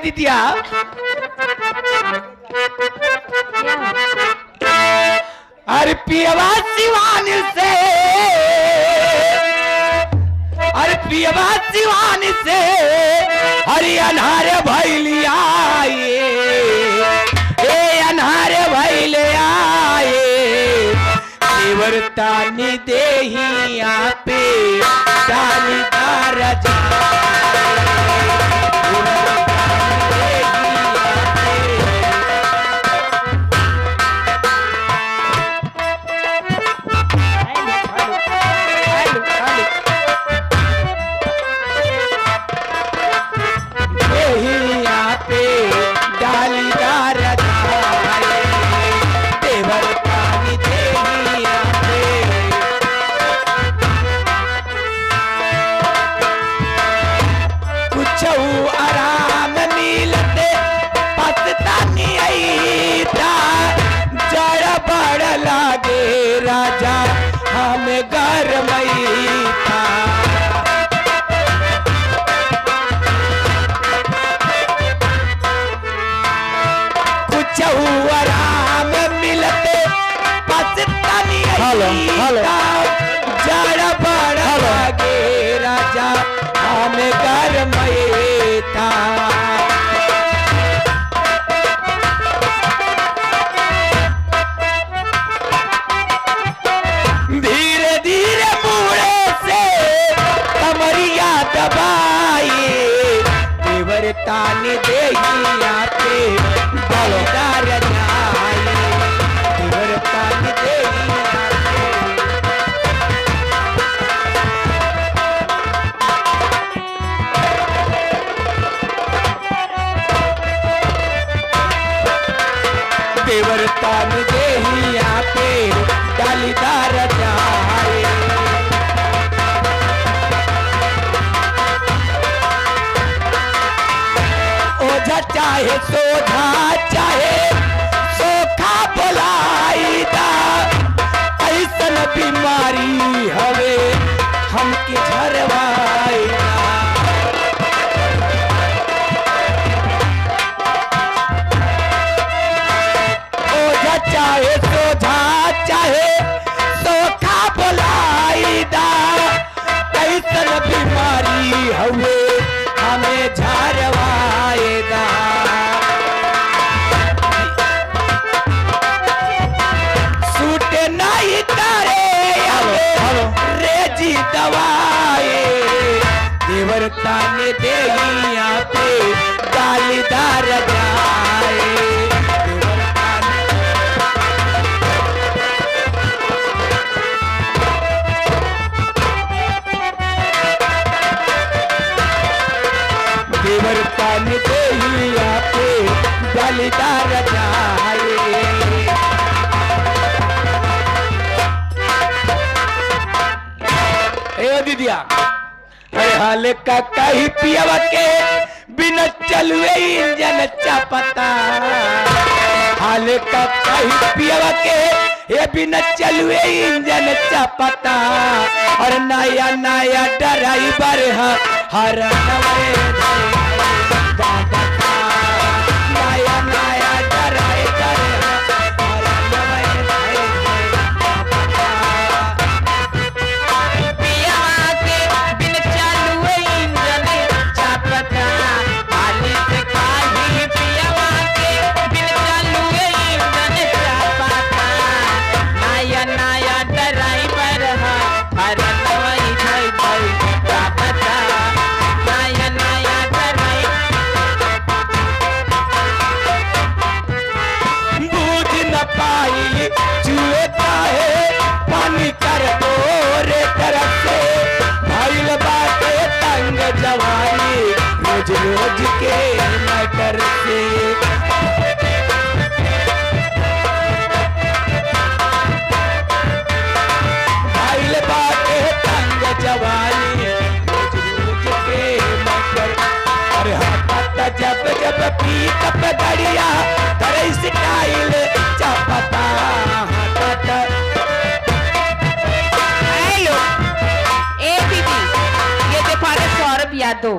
दीदिया अरे पियवा सिवान से, अरे पियवा सिवान से हरि अनहारे भैलिया ए अनहारे भैले आए देवरतानी देहिया पे डाली दार जा आराम मिलते पततानी आई था जड़ बड़ लागे राजा हम घर मई था कुछ आराम मिलते पततानी आई था जड़ बड़ लागे राजा हम घर मई था धीरे धीरे मुड़े से कमरिया दबाए देवरतानी देहिया पे बलदार जाए देवरतानी देहिया देवरतान देहिया पे डालीदार जाए ओझा चाहे सोझा चाहे सोखा बोलाई दा ऐसन बीमारी हवे हमके झरवाई चाहे सोझा चाहे सोखा बोलाई दा कैसन बीमारी हुए हमें झरवाए दा सूटे नहीं तारे रेजी दवाए देवरतानी देहिया पे डालीदार जाए देवरतानी देहिया पे डालीदार जाए ए दीदिया अरे हाल का कही पियवा के बिना चलुए इंजन चापता हाल का कही पियवा के ये बिना चलुए इंजन चापता और नया नया ड्राइवर हर नवे नया नया ड्राइवर रोज रोज के मटर से भाईल बाटे तंग जवानी रोज रोज के मटर अरे हाथ जब जब पी तब गड़िया करे स्टाइल चापता हेलो ए दीदी ये देखो 100 रुपया दो।